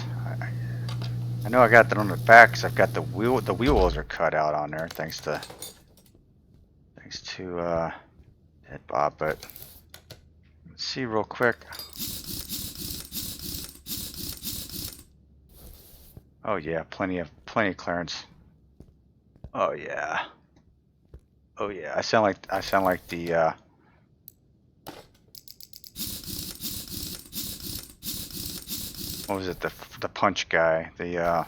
I know I got that on the back because I've got the wheel. The wheel wells are cut out on there, thanks to Ed Bob. But let's see real quick. Oh yeah, plenty of clearance. Oh yeah. Oh yeah. I sound like the what was it? The punch guy, the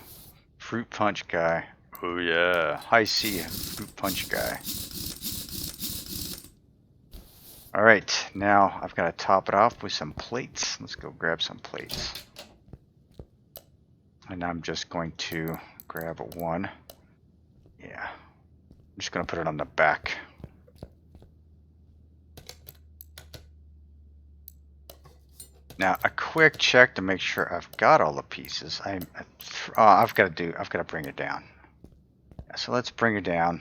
fruit punch guy. Oh yeah, high C fruit punch guy. All right, now I've got to top it off with some plates. Let's go grab some plates. And I'm just going to grab one. Yeah, I'm just going to put it on the back. Now a quick check to make sure I've got all the pieces. I've got to bring it down. So let's bring it down.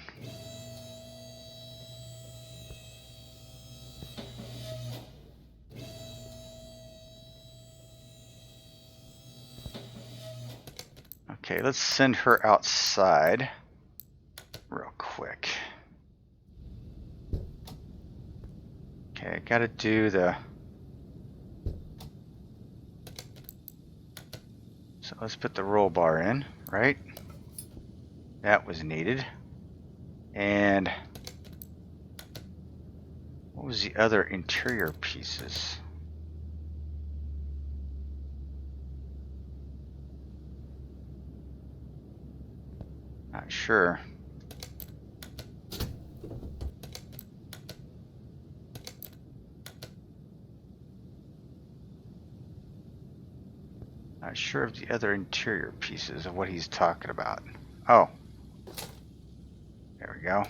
Okay, let's send her outside real quick. Okay, I gotta do the... So let's put the roll bar in, right? That was needed. And what was the other interior pieces? Not sure. Not sure of the other interior pieces of what he's talking about. Oh. There we go.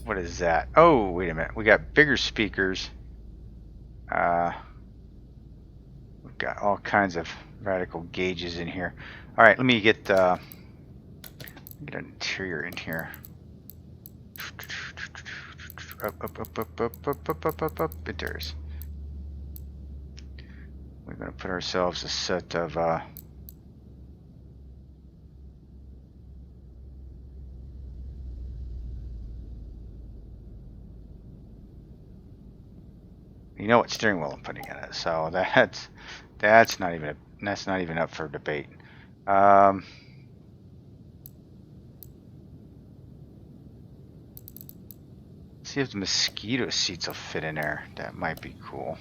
What is that? Oh, wait a minute. We got bigger speakers. We've got all kinds of radical gauges in here. All right, let me get an interior in here. Up. Interiors. We're going to put ourselves a set of you know what steering wheel I'm putting in it, so that's not even up for debate. See if the mosquito seats will fit in there. That might be cool.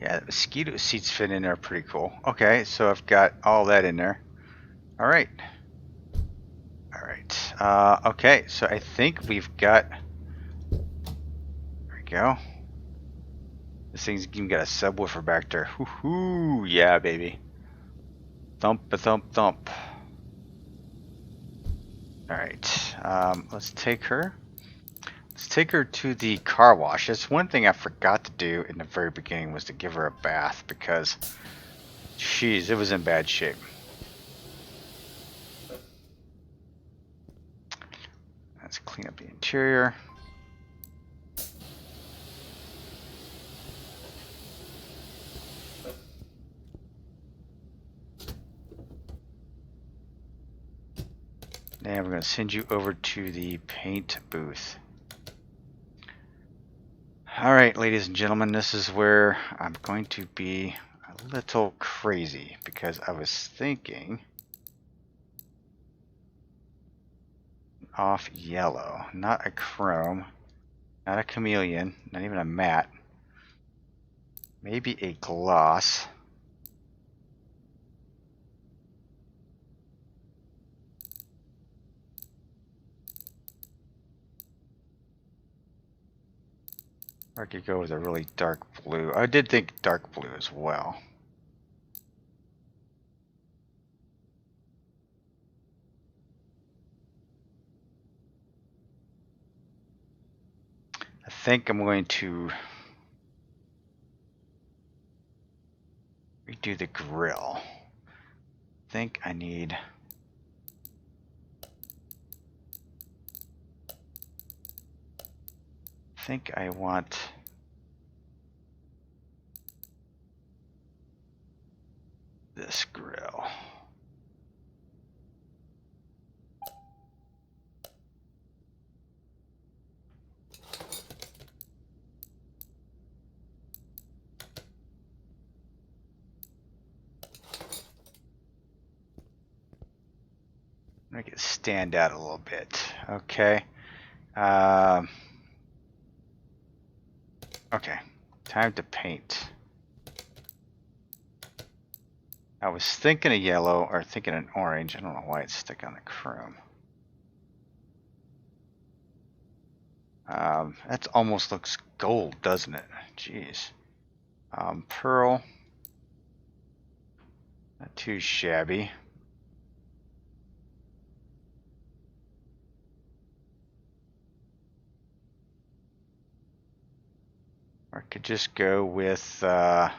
Yeah, the mosquito seats fit in there pretty cool. Okay, so I've got all that in there. All right. Okay, so I think we've got... There we go. This thing's even got a subwoofer back there. Woohoo! Yeah, baby. Thump. Alright, let's take her. Let's take her to the car wash. That's one thing I forgot to do in the very beginning, was to give her a bath, because, jeez, it was in bad shape. Let's clean up the interior. And we're going to send you over to the paint booth. Alright, ladies and gentlemen, this is where I'm going to be a little crazy, because I was thinking off yellow, not a chrome, not a chameleon, not even a matte, maybe a gloss. Or I could go with a really dark blue. I did think dark blue as well. I think I'm going to redo the grill. I think I need... I think I want... this grill. Make it stand out a little bit. Okay. Okay. Time to paint. I was thinking of yellow or thinking an orange. I don't know why it's stuck on the chrome. That almost looks gold, doesn't it? Jeez. Pearl. Not too shabby. Or I could just go with I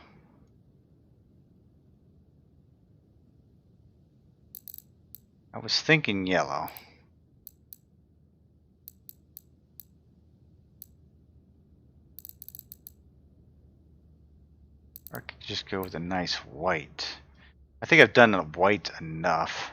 was thinking yellow. Or I could just go with a nice white. I think I've done a white enough.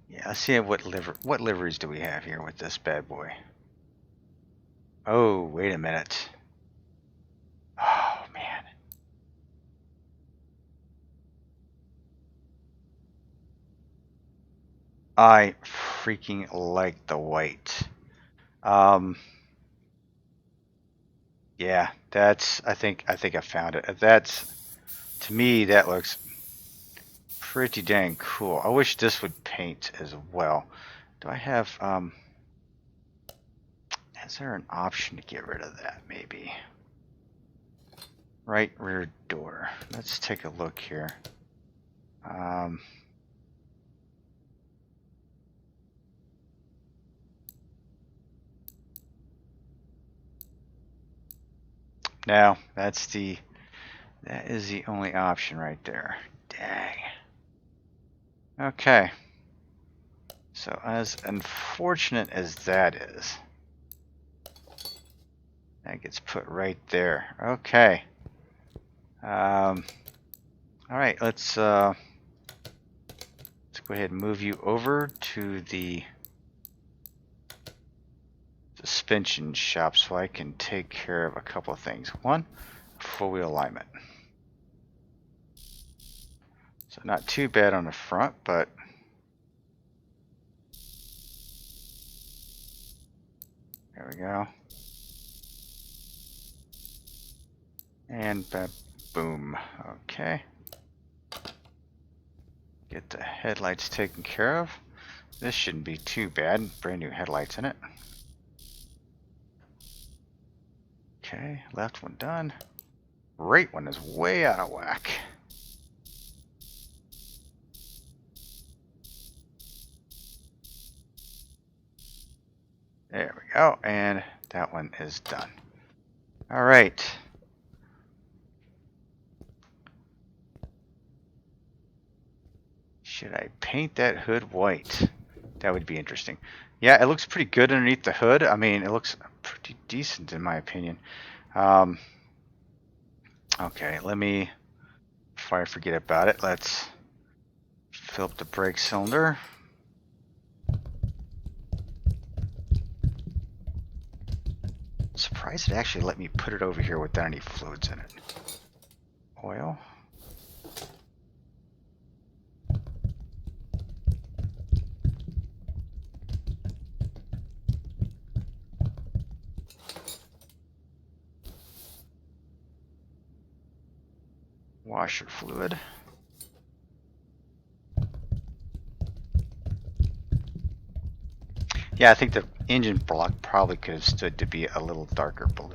Yeah, let's see what liveries do we have here with this bad boy. Oh, wait a minute. Oh, man. I freaking like the white. Yeah, that's, I think I found it. That's, to me, that looks pretty dang cool. I wish this would paint as well. Do I have, is there an option to get rid of that, maybe? Right rear door. Let's take a look here. No, that is the only option right there. Dang. Okay. So as unfortunate as that is, that gets put right there. Okay. All right, let's go ahead and move you over to the suspension shop so I can take care of a couple of things. One, full wheel alignment. So not too bad on the front, but there we go. And boom. Okay. Get the headlights taken care of. This shouldn't be too bad. Brand new headlights in it. Okay, left one done. Right one is way out of whack. There we go, and that one is done. All right. Should I paint that hood white? That would be interesting. Yeah, it looks pretty good underneath the hood. I mean, it looks pretty decent in my opinion. Okay, let me, before I forget about it, let's fill up the brake cylinder. I'm surprised it actually let me put it over here without any fluids in it. Oil. Washer fluid. Yeah, I think the engine block probably could have stood to be a little darker blue.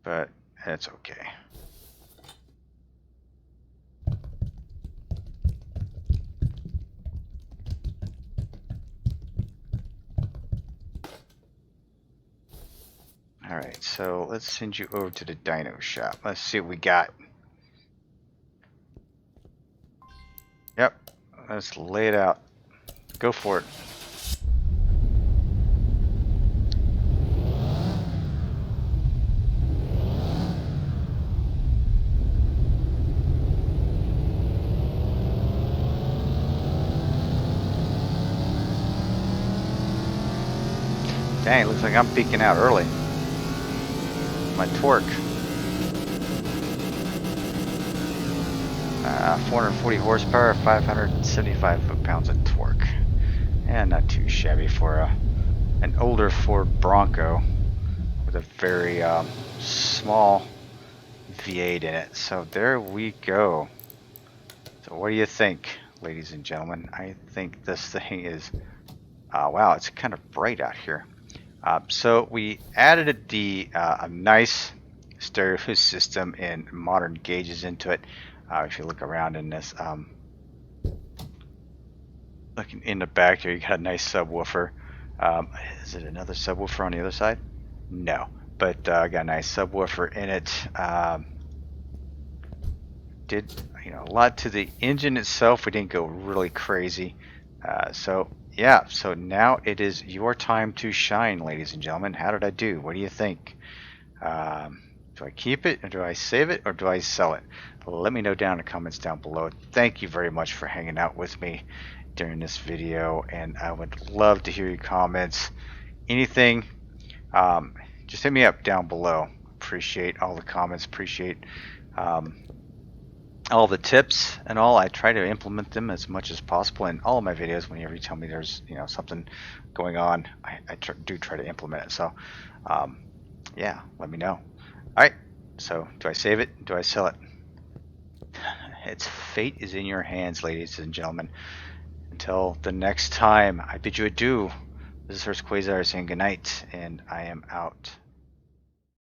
But that's okay. Alright, so let's send you over to the dyno shop. Let's see what we got. Yep, let's lay it out. Go for it. Dang, looks like I'm peaking out early. My torque. 440 horsepower, 575 foot-pounds of torque. And not too shabby for an older Ford Bronco with a very small V8 in it. So there we go. So what do you think, ladies and gentlemen? I think this thing is, wow, it's kind of bright out here. So we added a nice stereo system and modern gauges into it. If you look around in this, looking in the back here, you got a nice subwoofer. Is it another subwoofer on the other side? No, but I got a nice subwoofer in it. Did a lot to the engine itself. We didn't go really crazy. So yeah, so now it is your time to shine, ladies and gentlemen. How did I do? What do you think? Do I keep it, or do I save it, or do I sell it? Let me know down in the comments down below. Thank you very much for hanging out with me during this video, and I would love to hear your comments. Anything, just hit me up down below. Appreciate all the comments. Appreciate all the tips and all. I try to implement them as much as possible in all of my videos. Whenever you tell me there's something going on, I do try to implement it. So yeah, let me know. Alright, so do I save it? Do I sell it? Its fate is in your hands, ladies and gentlemen. Until the next time, I bid you adieu. This is Hurst Quayzar saying goodnight, and I am out.